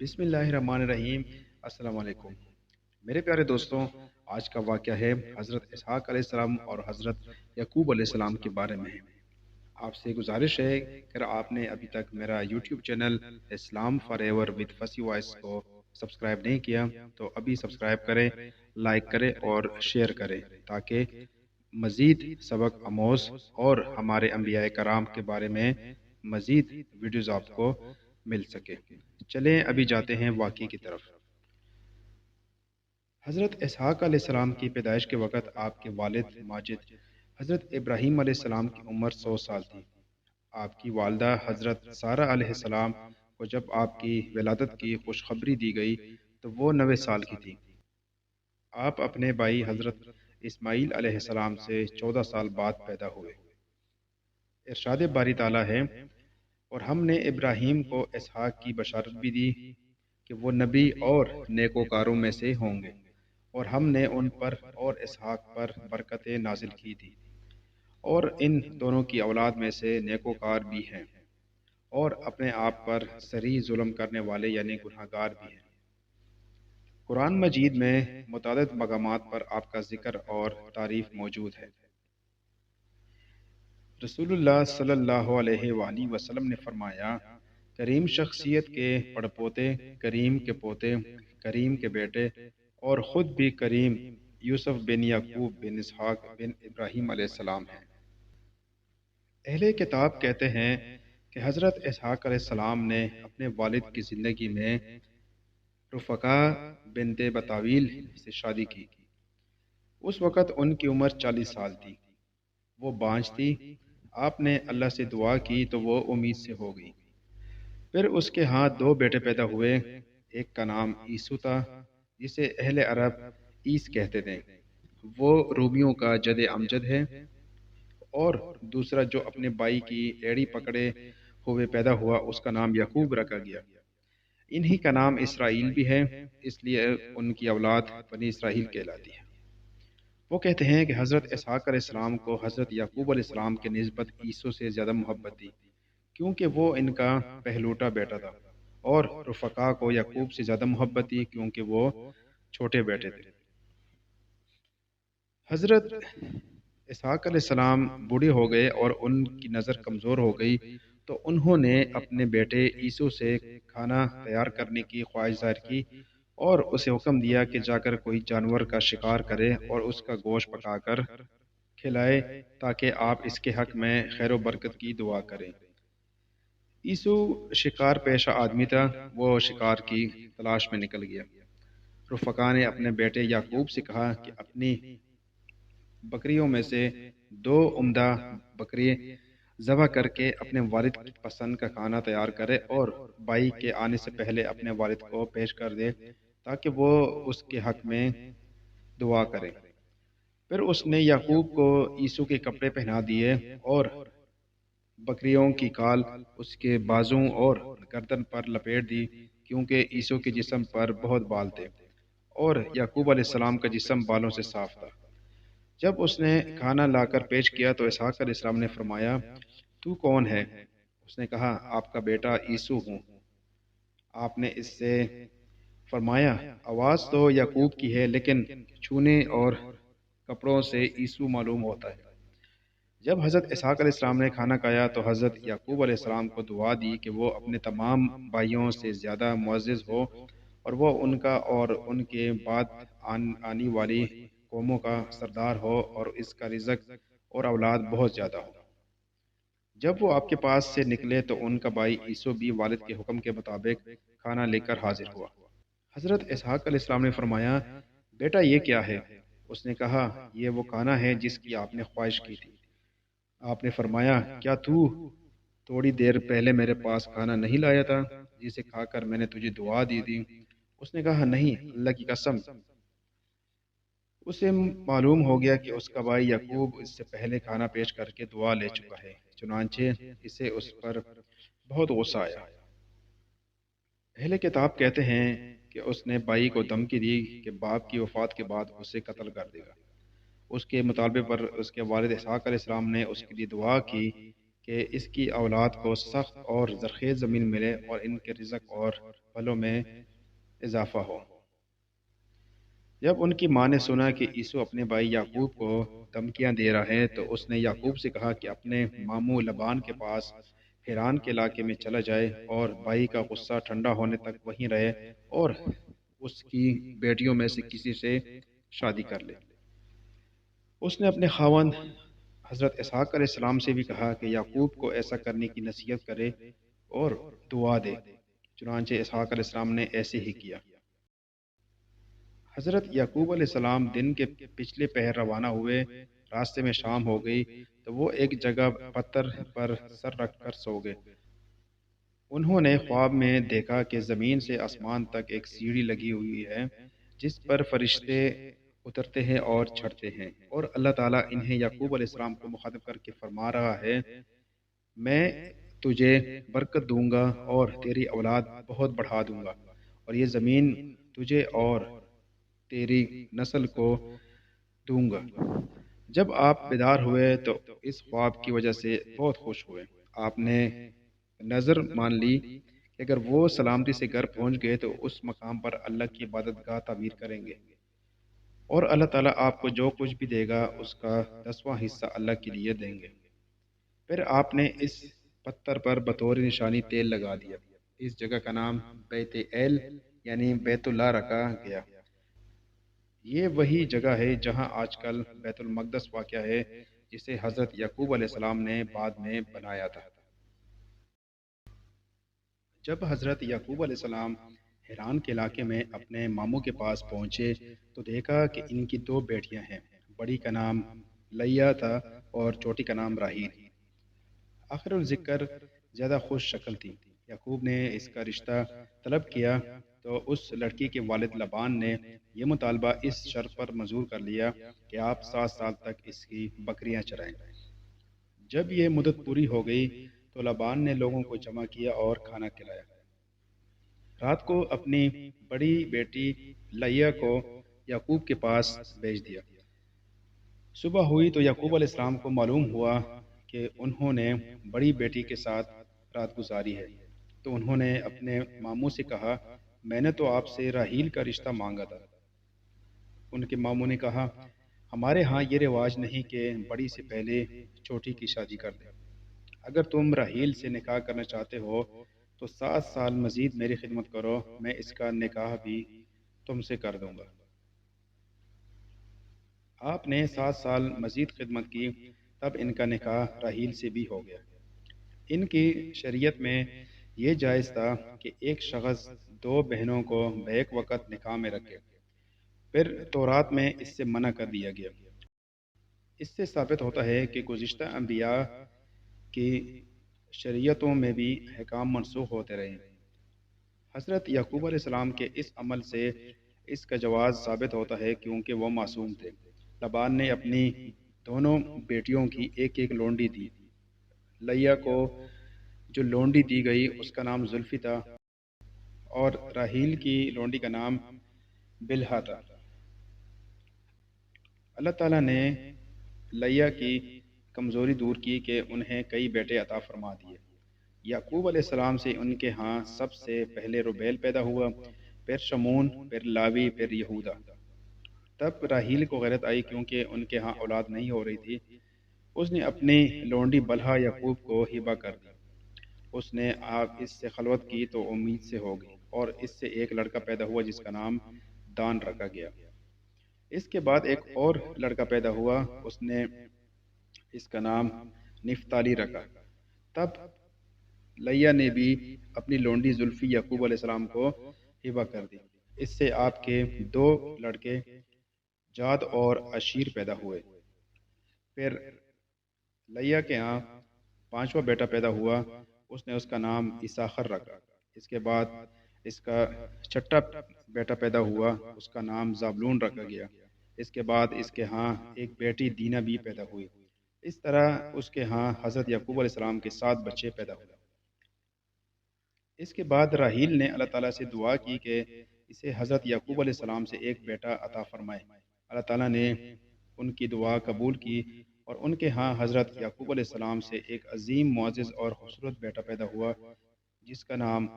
بسم اللہ الرحمن الرحیم۔ السلام علیکم میرے پیارے دوستوں، آج کا واقعہ ہے حضرت اسحاق علیہ السلام اور حضرت یعقوب علیہ السلام کے بارے میں۔ آپ سے گزارش ہے کہ اگر آپ نے ابھی تک میرا YouTube channel Islam for ever with Fasih voice کو سبسکرائب نہیں کیا تو ابھی سبسکرائب کریں، لائک کریں اور شیئر کریں تاکہ مزید سبق آموز اور ہمارے انبیاء کرام کے بارے میں مزید ویڈیوز آپ کو مل سکے۔ چلیں ابھی جاتے ہیں واقعے کی طرف۔ حضرت اسحاق علیہ السلام کی پیدائش کے وقت آپ کے والد ماجد حضرت ابراہیم علیہ السلام کی عمر 100 سال تھی۔ آپ کی والدہ حضرت سارہ علیہ السلام کو جب آپ کی ولادت کی خوشخبری دی گئی تو وہ 90 سال کی تھی۔ آپ اپنے بھائی حضرت اسماعیل علیہ السلام سے 14 سال بعد پیدا ہوئے۔ ارشاد باری تعالیٰ ہے، اور ہم نے ابراہیم کو اسحاق کی بشارت بھی دی کہ وہ نبی اور نیکوکاروں میں سے ہوں گے، اور ہم نے ان پر اور اسحاق پر برکتیں نازل کی تھی، اور ان دونوں کی اولاد میں سے نیکوکار بھی ہیں اور اپنے آپ پر صریح ظلم کرنے والے یعنی گناہگار بھی ہیں۔ قرآن مجید میں متعدد مقامات پر آپ کا ذکر اور تعریف موجود ہے۔ رسول اللہ صلی اللہ علیہ وآلہ وسلم نے فرمایا، کریم شخصیت کے پڑپوتے، کریم کے پوتے، کریم کے بیٹے اور خود بھی کریم یوسف بن یعقوب بن اسحاق بن ابراہیم علیہ السلام ہیں۔ اہل کتاب کہتے ہیں کہ حضرت اسحاق علیہ السلام نے اپنے والد کی زندگی میں رفقا بنت بتاویل سے شادی کی۔ اس وقت ان کی عمر 40 سال تھی۔ وہ بانجھ تھی۔ آپ نے اللہ سے دعا کی تو وہ امید سے ہو گئی۔ پھر اس کے ہاں 2 بیٹے پیدا ہوئے۔ ایک کا نام عیسو تھا جسے اہل عرب عیس کہتے تھے، وہ رومیوں کا جد امجد ہے، اور دوسرا جو اپنے بھائی کی ایڑی پکڑے ہوئے پیدا ہوا اس کا نام یعقوب رکھا گیا۔ انہی کا نام اسرائیل بھی ہے، اس لیے ان کی اولاد بنی اسرائیل کہلاتی ہے۔ وہ کہتے ہیں کہ حضرت اسحاق علیہ السلام کو حضرت یعقوب علیہ السلام کے نسبت عیسو سے زیادہ محبت تھی، کیونکہ وہ ان کا پہلوٹا بیٹا تھا، اور رفقا کو یعقوب سے زیادہ محبت تھی کیونکہ وہ چھوٹے بیٹے تھے۔ حضرت اسحاق علیہ السلام بوڑھے ہو گئے اور ان کی نظر کمزور ہو گئی، تو انہوں نے اپنے بیٹے عیسو سے کھانا تیار کرنے کی خواہش ظاہر کی اور اسے حکم دیا کہ جا کر کوئی جانور کا شکار کرے اور اس کا گوشت پکا کر کھلائے تاکہ آپ اس کے حق میں خیر و برکت کی دعا کریں۔ عیسو شکار پیشہ آدمی تھا، وہ شکار کی تلاش میں نکل گیا۔ رفقا نے اپنے بیٹے یعقوب سے کہا کہ اپنی بکریوں میں سے 2 عمدہ بکری ذبح کر کے اپنے والد کی پسند کا کھانا تیار کرے اور بھائی کے آنے سے پہلے اپنے والد کو پیش کر دے تاکہ وہ اس کے حق میں دعا کرے۔ پھر اس نے یعقوب کو عیسو کے کپڑے پہنا دیے اور بکریوں کی کال اس کے بازوں اور گردن پر لپیٹ دی، کیونکہ عیسو کے جسم پر بہت بال تھے اور یعقوب علیہ السلام کا جسم بالوں سے صاف تھا۔ جب اس نے کھانا لا کر پیش کیا تو اسحاق علیہ السلام نے فرمایا، تو کون ہے؟ اس نے کہا، آپ کا بیٹا عیسو ہوں۔ آپ نے اس سے فرمایا، آواز تو یعقوب کی ہے لیکن چھونے اور کپڑوں سے عیسو معلوم ہوتا ہے۔ جب حضرت اسحاق علیہ السلام نے کھانا کھایا تو حضرت یعقوب علیہ السلام کو دعا دی کہ وہ اپنے تمام بھائیوں سے زیادہ معزز ہو اور وہ ان کا اور ان کے بعد آنے والی قوموں کا سردار ہو اور اس کا رزق اور اولاد بہت زیادہ ہو۔ جب وہ آپ کے پاس سے نکلے تو ان کا بھائی عیسو بھی والد کے حکم کے مطابق کھانا لے کر حاضر ہوا۔ حضرت اسحاق علیہ السلام نے فرمایا، بیٹا یہ کیا ہے؟ اس نے کہا، یہ وہ کھانا ہے جس کی آپ نے خواہش کی تھی۔ آپ نے فرمایا، کیا تو تھوڑی دیر پہلے میرے پاس کھانا نہیں لایا تھا جسے کھا کر میں نے تجھے دعا دی تھی؟ اس نے کہا، نہیں، اللہ کی قسم۔ اسے معلوم ہو گیا کہ اس کا بھائی یعقوب اس سے پہلے کھانا پیش کر کے دعا لے چکا ہے، چنانچہ اسے اس پر بہت غصہ آیا۔ اہل کتاب کہتے ہیں کہ اس نے بھائی کو دھمکی دی کہ باپ کی وفات کے بعد اسے قتل کر دے گا۔ اس کے مطالبے پر اس کے والد اسحاق علیہ السلام نے اس کے لیے دعا کی کہ اس کی اولاد کو سخت اور زرخیز زمین ملے اور ان کے رزق اور پھلوں میں اضافہ ہو۔ جب ان کی ماں نے سنا کہ عیسو اپنے بھائی یعقوب کو دھمکیاں دے رہا ہے تو اس نے یعقوب سے کہا کہ اپنے ماموں لبان کے پاس حیران کے علاقے میں چلا جائے اور بھائی کا غصہ ٹھنڈا ہونے تک وہیں رہے اور اس کی بیٹیوں میں سے کسی سے شادی کر لے۔ اس نے اپنے خاوند حضرت اسحاق علیہ السلام سے بھی کہا کہ یعقوب کو ایسا کرنے کی نصیحت کرے اور دعا دے۔ چنانچہ اسحاق علیہ السلام نے ایسے ہی کیا۔ حضرت یعقوب علیہ السلام دن کے پچھلے پہر روانہ ہوئے، راستے میں شام ہو گئی تو وہ ایک جگہ پتھر پر سر رکھ کر سو گئے۔ انہوں نے خواب میں دیکھا کہ زمین سے آسمان تک ایک سیڑھی لگی ہوئی ہے جس پر فرشتے اترتے ہیں اور چڑھتے ہیں، اور اللہ تعالیٰ انہیں یعقوب علیہ السلام کو مخاطب کر کے فرما رہا ہے، میں تجھے برکت دوں گا اور تیری اولاد بہت بڑھا دوں گا، اور یہ زمین تجھے اور تیری نسل کو دوں گا۔ جب آپ بیدار ہوئے تو اس خواب کی وجہ سے بہت خوش ہوئے۔ آپ نے نظر مان لی کہ اگر وہ سلامتی سے گھر پہنچ گئے تو اس مقام پر اللہ کی عبادت گاہ تعمیر کریں گے، اور اللہ تعالیٰ آپ کو جو کچھ بھی دے گا اس کا 10واں حصہ اللہ کے لیے دیں گے۔ پھر آپ نے اس پتھر پر بطور نشانی تیل لگا دیا۔ اس جگہ کا نام بیت ایل یعنی بیت اللہ رکھا گیا۔ یہ وہی جگہ ہے جہاں آج کل بیت المقدس واقع ہے، جسے حضرت یعقوب علیہ السلام نے بعد میں بنایا تھا۔ جب حضرت یعقوب علیہ السلام حیران کے علاقے میں اپنے ماموں کے پاس پہنچے تو دیکھا کہ ان کی دو بیٹیاں ہیں، بڑی کا نام لیا تھا اور چھوٹی کا نام راہیل۔ آخر الذکر زیادہ خوش شکل تھی۔ یعقوب نے اس کا رشتہ طلب کیا تو اس لڑکی کے والد لبان نے یہ مطالبہ اس شرط پر منظور کر لیا کہ آپ 7 سال تک اس کی بکریاں چرائیں۔ جب یہ مدت پوری ہو گئی تو لبان نے لوگوں کو جمع کیا اور کھانا کھلایا۔ رات کو اپنی بڑی بیٹی لیا کو یعقوب کے پاس بھیج دیا۔ صبح ہوئی تو یعقوب علیہ السلام کو معلوم ہوا کہ انہوں نے بڑی بیٹی کے ساتھ رات گزاری ہے، تو انہوں نے اپنے ماموں سے کہا، میں نے تو آپ سے راحیل کا رشتہ مانگا تھا۔ ان کے ماموں نے کہا، ہمارے ہاں یہ رواج نہیں کہ بڑی سے پہلے چھوٹی کی شادی کر دیں۔ اگر تم راحیل سے نکاح کرنا چاہتے ہو تو 7 سال مزید میری خدمت کرو، میں اس کا نکاح بھی تم سے کر دوں گا۔ آپ نے 7 سال مزید خدمت کی، تب ان کا نکاح راحیل سے بھی ہو گیا۔ ان کی شریعت میں یہ جائز تھا کہ ایک شخص 2 بہنوں کو بیک وقت نکاح میں رکھے، پھر تورات میں اس سے منع کر دیا گیا۔ اس سے ثابت ہوتا ہے کہ گزشتہ انبیاء کی شریعتوں میں بھی احکام منسوخ ہوتے رہے۔ حضرت یعقوب علیہ السلام کے اس عمل سے اس کا جواز ثابت ہوتا ہے کیونکہ وہ معصوم تھے۔ لبان نے اپنی دونوں بیٹیوں کی ایک ایک لونڈی دی۔ لیا کو جو لونڈی دی گئی اس کا نام زلفی تھا، اور راحیل کی لونڈی کا نام بلہا تھا۔ اللہ تعالیٰ نے لیا کی کمزوری دور کی کہ انہیں کئی بیٹے عطا فرما دیے۔ یعقوب علیہ السلام سے ان کے ہاں سب سے پہلے روبیل پیدا ہوا، پھر شمون، پھر لاوی، پھر یہودا۔ تب راحیل کو غیرت آئی کیونکہ ان کے ہاں اولاد نہیں ہو رہی تھی۔ اس نے اپنی لونڈی بلہا یعقوب کو ہبہ کر دی۔ اس نے آپ اس سے خلوت کی تو امید سے ہو گئی، اور اس سے ایک لڑکا پیدا ہوا جس کا نام دان رکھا گیا۔ اس کے بعد ایک اور لڑکا پیدا ہوا، اس نے اس کا نام نفتالی رکھا۔ تب لیا نے بھی اپنی لونڈی زلفی یعقوب علیہ السلام کو ہبہ کر دی۔ اس سے آپ کے 2 لڑکے جاد اور عشیر پیدا ہوئے۔ پھر لیا کے ہاں 5واں بیٹا پیدا ہوا، اس نے اس کا نام اساخر رکھا۔ اس کے بعد اس کا 6واں بیٹا پیدا ہوا، اس کا نام زابلون رکھا گیا۔ اس کے بعد اس کے ہاں ایک بیٹی دینا بھی پیدا ہوئی۔ اس طرح اس کے ہاں حضرت یعقوب علیہ السلام کے 7 بچے پیدا ہوئے۔ اس کے بعد راحیل نے اللہ تعالیٰ سے دعا کی کہ اسے حضرت یعقوب علیہ السلام سے ایک بیٹا عطا فرمائے۔ اللہ تعالیٰ نے ان کی دعا قبول کی اور ان کے ہاں حضرت یعقوب علیہ السلام سے ایک عظیم معزز اور خوبصورت بیٹا پیدا ہوا جس کا نام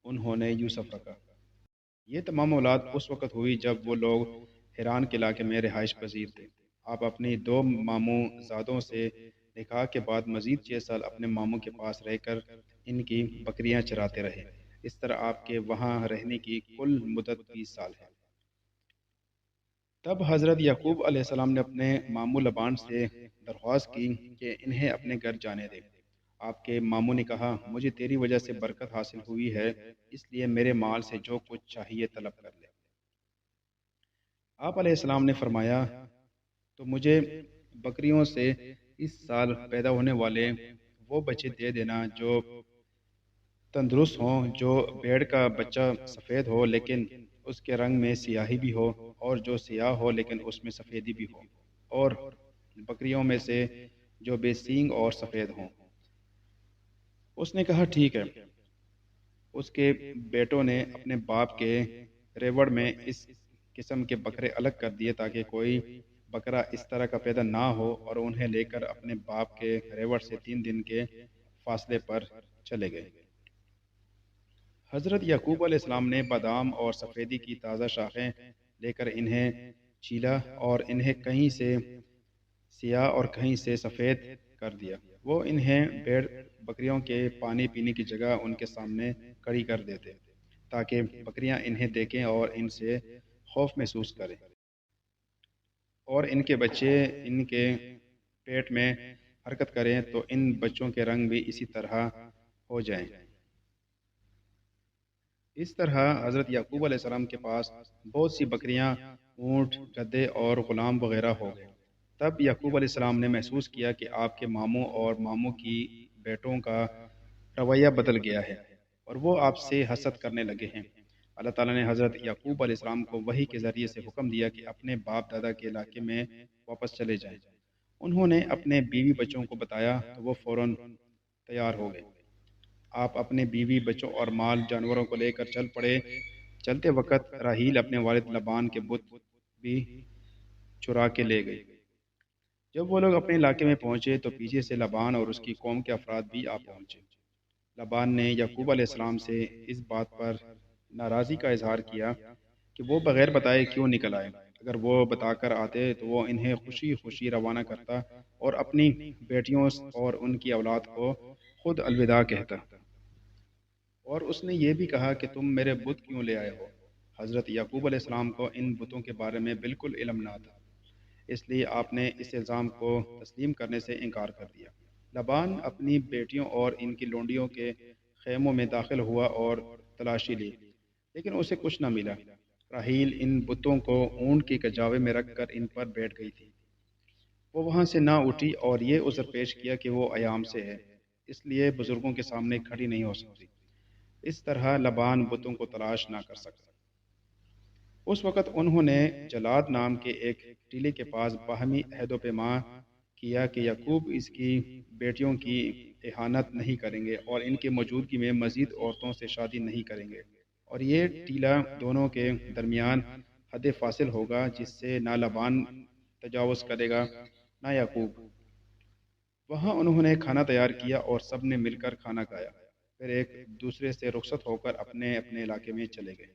انہوں نے یوسف رکھا۔ یہ تمام اولاد اس وقت ہوئی جب وہ لوگ حیران کے علاقے میں رہائش پذیر تھے۔ آپ اپنی دو ماموں زادوں سے نکاح کے بعد مزید 6 سال اپنے ماموں کے پاس رہ کر ان کی بکریاں چراتے رہے۔ اس طرح آپ کے وہاں رہنے کی کل مدت 20 سال ہے۔ تب حضرت یعقوب علیہ السلام نے اپنے ماموں لبان سے درخواست کی کہ انہیں اپنے گھر جانے دے۔ آپ کے ماموں نے کہا، مجھے تیری وجہ سے برکت حاصل ہوئی ہے، اس لیے میرے مال سے جو کچھ چاہیے طلب کر لے۔ آپ علیہ السلام نے فرمایا، تو مجھے بکریوں سے اس سال پیدا ہونے والے وہ بچے دے دینا جو تندرست ہوں، جو بھیڑ کا بچہ سفید ہو لیکن اس کے رنگ میں سیاہی بھی ہو، اور جو سیاہ ہو لیکن اس میں سفیدی بھی ہو، اور بکریوں میں سے جو بے سینگ اور سفید ہوں۔ اس نے کہا ٹھیک ہے۔ اس کے بیٹوں نے اپنے باپ کے ریوڑ میں اس قسم کے بکرے الگ کر دیے تاکہ کوئی بکرا اس طرح کا پیدا نہ ہو، اور انہیں لے کر اپنے باپ کے ریوڑ سے 3 دن کے فاصلے پر چلے گئے۔ حضرت یعقوب علیہ السلام نے بادام اور سفیدی کی تازہ شاخیں لے کر انہیں چیلا اور انہیں کہیں سے سیاہ اور کہیں سے سفید کر دیا۔ وہ انہیں بھیڑ بکریوں کے پانی پینے کی جگہ ان کے سامنے کھڑی کر دیتے تاکہ بکریاں انہیں دیکھیں اور ان سے خوف محسوس کریں، اور ان کے بچے ان کے پیٹ میں حرکت کریں تو ان بچوں کے رنگ بھی اسی طرح ہو جائیں۔ اس طرح حضرت یعقوب علیہ السلام کے پاس بہت سی بکریاں، اونٹ، گدھے اور غلام وغیرہ ہو گئے۔ تب یعقوب علیہ السلام نے محسوس کیا کہ آپ کے ماموں اور ماموں کی بیٹوں کا رویہ بدل گیا ہے، اور وہ آپ سے حسد کرنے لگے ہیں۔ اللہ تعالیٰ نے حضرت یعقوب علیہ السلام کو وحی کے ذریعے سے حکم دیا کہ اپنے باپ دادا کے علاقے میں واپس چلے جائیں۔ انہوں نے اپنے بیوی بچوں کو بتایا تو وہ فوراً تیار ہو گئے۔ آپ اپنے بیوی بچوں اور مال جانوروں کو لے کر چل پڑے۔ چلتے وقت راحیل اپنے والد لبان کے بت بھی چرا کے لے گئی۔ جب وہ لوگ اپنے علاقے میں پہنچے تو پیچھے سے لبان اور اس کی قوم کے افراد بھی آ پہنچے۔ لبان نے یعقوب علیہ السلام سے اس بات پر ناراضی کا اظہار کیا کہ وہ بغیر بتائے کیوں نکل آئے۔ اگر وہ بتا کر آتے تو وہ انہیں خوشی خوشی روانہ کرتا اور اپنی بیٹیوں اور ان کی اولاد کو خود الوداع کہتا۔ اور اس نے یہ بھی کہا کہ تم میرے بت کیوں لے آئے ہو؟ حضرت یعقوب علیہ السلام کو ان بتوں کے بارے میں بالکل علم نہ تھا، اس لیے آپ نے اس الزام کو تسلیم کرنے سے انکار کر دیا۔ لبان اپنی بیٹیوں اور ان کی لونڈیوں کے خیموں میں داخل ہوا اور تلاشی لی، لیکن اسے کچھ نہ ملا۔ راحیل ان بتوں کو اونٹ کی کجاوے میں رکھ کر ان پر بیٹھ گئی تھی۔ وہ وہاں سے نہ اٹھی اور یہ عذر پیش کیا کہ وہ ایام سے ہے، اس لیے بزرگوں کے سامنے کھڑی نہیں ہو سکتی۔ اس طرح لبان بتوں کو تلاش نہ کر سکا۔ اس وقت انہوں نے جلاد نام کے ایک ٹیلے کے پاس باہمی عہد و پیمان کیا کہ یعقوب اس کی بیٹیوں کی اہانت نہیں کریں گے اور ان کی موجودگی میں مزید عورتوں سے شادی نہیں کریں گے، اور یہ ٹیلہ دونوں کے درمیان حد فاصل ہوگا جس سے نہ لبان تجاوز کرے گا نہ یعقوب۔ وہاں انہوں نے کھانا تیار کیا اور سب نے مل کر کھانا کھایا، پھر ایک دوسرے سے رخصت ہو کر اپنے اپنے علاقے میں چلے گئے۔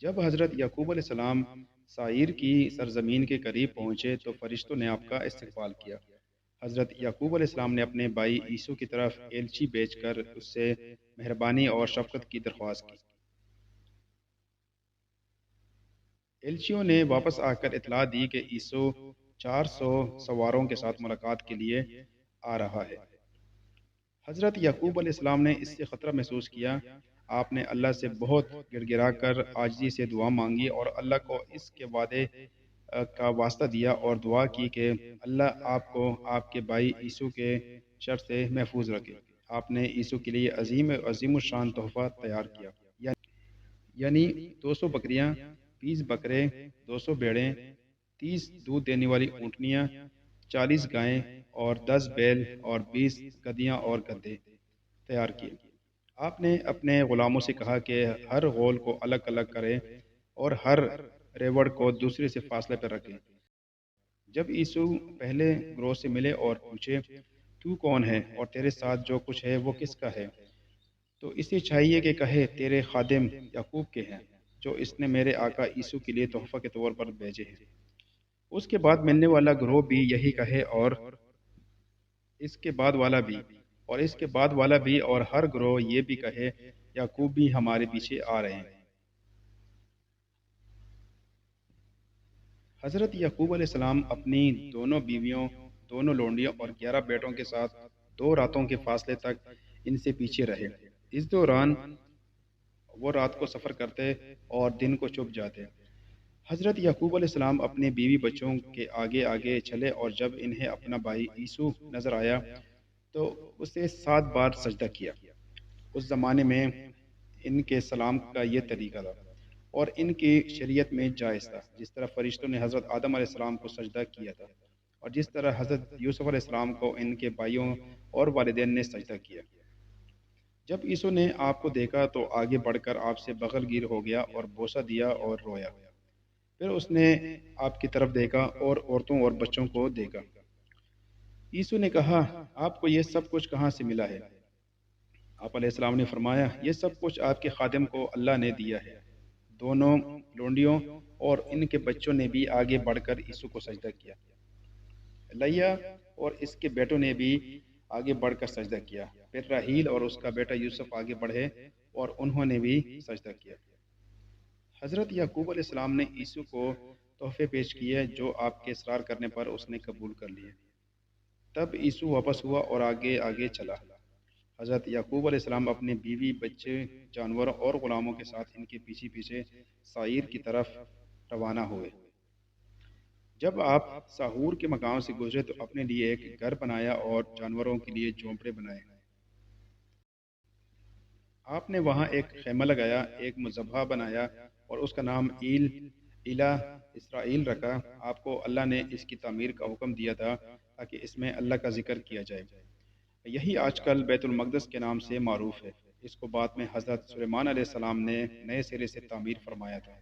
جب حضرت یعقوب علیہ السلام سعیر کی سرزمین کے قریب پہنچے تو فرشتوں نے آپ کا استقبال کیا۔ حضرت یعقوب علیہ السلام نے اپنے بھائی عیسو کی طرف ایلچی بھیج کر اس سے مہربانی اور شفقت کی درخواست کی۔ ایلچیوں نے واپس آ کر اطلاع دی کہ عیسو 400 سواروں کے ساتھ ملاقات کے لیے آ رہا ہے۔ حضرت یعقوب علیہ السلام نے اس سے خطرہ محسوس کیا۔ آپ نے اللہ سے بہت گڑ گڑا کر عاجزی سے دعا مانگی اور اللہ کو اس کے وعدے کا واسطہ دیا اور دعا کی کہ اللہ آپ کو آپ کے بھائی عیسو کے شر سے محفوظ رکھے۔ آپ نے عیسو کے لیے عظیم الشان تحفہ تیار کیا، یعنی 200 بکریاں، 20 بکرے، 200 بھیڑیں، 30 دودھ دینے والی اونٹنیاں، 40 گائیں اور 10 بیل اور 20 گدیاں اور گدھے تیار کیے۔ آپ نے اپنے غلاموں سے کہا کہ ہر غول کو الگ الگ کریں اور ہر ریوڑ کو دوسرے سے فاصلے پر رکھیں۔ جب یسوع پہلے گروہ سے ملے اور پوچھے تو کون ہے اور تیرے ساتھ جو کچھ ہے وہ کس کا ہے، تو اسے چاہیے کہ کہے تیرے خادم یعقوب کے ہیں، جو اس نے میرے آقا یسوع کے لیے تحفہ کے طور پر بھیجے ہیں۔ اس کے بعد ملنے والا گروہ بھی یہی کہے، اور اس کے بعد والا بھی، اور اس کے بعد والا بھی، اور ہر گروہ یہ بھی کہے یعقوب بھی ہمارے پیچھے آ رہے ہیں۔ حضرت یعقوب علیہ السلام اپنی دونوں بیویوں، دونوں لونڈیوں اور 11 بیٹوں کے ساتھ 2 راتوں کے فاصلے تک ان سے پیچھے رہے۔ اس دوران وہ رات کو سفر کرتے اور دن کو چھپ جاتے۔ حضرت یعقوب علیہ السلام اپنے بیوی بچوں کے آگے آگے چلے، اور جب انہیں اپنا بھائی عیسو نظر آیا تو اسے 7 بار سجدہ کیا۔ اس زمانے میں ان کے سلام کا یہ طریقہ تھا اور ان کی شریعت میں جائز تھا، جس طرح فرشتوں نے حضرت آدم علیہ السلام کو سجدہ کیا تھا، اور جس طرح حضرت یوسف علیہ السلام کو ان کے بھائیوں اور والدین نے سجدہ کیا۔ جب عیسو نے آپ کو دیکھا تو آگے بڑھ کر آپ سے بغل گیر ہو گیا اور بوسہ دیا اور رویا۔ پھر اس نے آپ کی طرف دیکھا اور عورتوں اور بچوں کو دیکھا۔ یسوع نے کہا، آپ کو یہ سب کچھ کہاں سے ملا ہے؟ آپ علیہ السلام نے فرمایا، یہ سب کچھ آپ کے خادم کو اللہ نے دیا ہے۔ دونوں لونڈیوں اور ان کے بچوں نے بھی آگے بڑھ کر یسوع کو سجدہ کیا۔ لیا اور اس کے بیٹوں نے بھی آگے بڑھ کر سجدہ کیا۔ پھر راحیل اور اس کا بیٹا یوسف آگے بڑھے اور انہوں نے بھی سجدہ کیا۔ حضرت یعقوب علیہ السلام نے یسوع کو تحفے پیش کیے جو آپ کے اصرار کرنے پر اس نے قبول کر لیے۔ تب یسوع واپس ہوا اور آگے آگے چلا۔ حضرت یعقوب علیہ السلام اپنے بیوی، بچے، جانوروں اور غلاموں کے ساتھ ان کے پیچھے پیچھے سائر کی طرف روانہ ہوئے۔ جب آپ ساحور کے مقام سے گزرے تو اپنے لیے ایک گھر بنایا اور جانوروں کے لیے جھونپڑے بنائے۔ آپ نے وہاں ایک خیمہ لگایا، ایک مذبح بنایا اور اس کا نام الہ اسرائیل رکھا۔ آپ کو اللہ نے اس کی تعمیر کا حکم دیا تھا تاکہ اس میں اللہ کا ذکر کیا جائے۔ یہی آج کل بیت المقدس کے نام سے معروف ہے۔ اس کو بعد میں حضرت سلیمان علیہ السلام نے نئے سرے سے تعمیر فرمایا تھا۔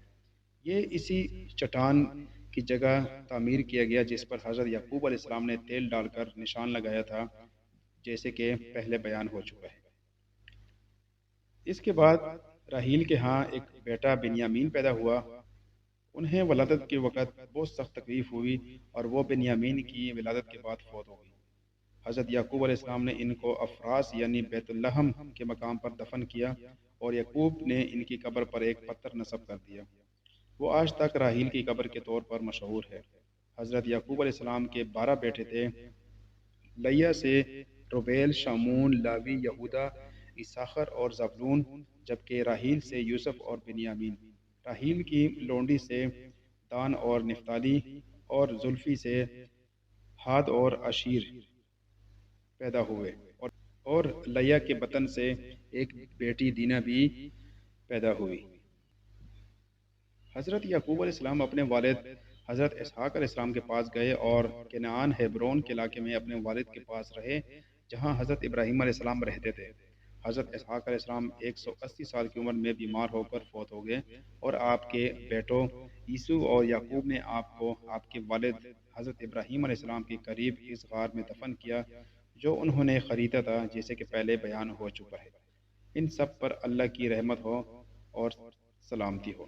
یہ اسی چٹان کی جگہ تعمیر کیا گیا جس پر حضرت یعقوب علیہ السلام نے تیل ڈال کر نشان لگایا تھا، جیسے کہ پہلے بیان ہو چکا ہے۔ اس کے بعد راحیل کے ہاں ایک بیٹا بنیامین پیدا ہوا۔ انہیں ولادت کے وقت بہت سخت تکلیف ہوئی اور وہ بنیامین کی ولادت کے بعد فوت ہو گئی۔ حضرت یعقوب علیہ السلام نے ان کو افراس یعنی بیت الحم کے مقام پر دفن کیا، اور یعقوب نے ان کی قبر پر ایک پتھر نصب کر دیا۔ وہ آج تک راحیل کی قبر کے طور پر مشہور ہے۔ حضرت یعقوب علیہ السلام کے 12 بیٹے تھے۔ لیا سے روبیل، شامون، لاوی، یہودا، اسحاق اور زبلون، جبکہ راحیل سے یوسف اور بنیامین۔ راحیل کی لونڈی سے دان اور نفتالی، اور زلفی سے ہاد اور عشیر پیدا ہوئے، اور لیا کے بطن سے ایک بیٹی دینا بھی پیدا ہوئی۔ حضرت یعقوب علیہ السلام اپنے والد حضرت اسحاق علیہ السلام کے پاس گئے اور کنعان ہیبرون کے علاقے میں اپنے والد کے پاس رہے، جہاں حضرت ابراہیم علیہ السلام رہتے تھے۔ حضرت اسحاق علیہ السلام 180 سال کی عمر میں بیمار ہو کر فوت ہو گئے، اور آپ کے بیٹوں یسوع اور یعقوب نے آپ کو آپ کے والد حضرت ابراہیم علیہ السلام کے قریب اس غار میں دفن کیا جو انہوں نے خریدا تھا، جیسے کہ پہلے بیان ہو چکا ہے۔ ان سب پر اللہ کی رحمت ہو اور سلامتی ہو۔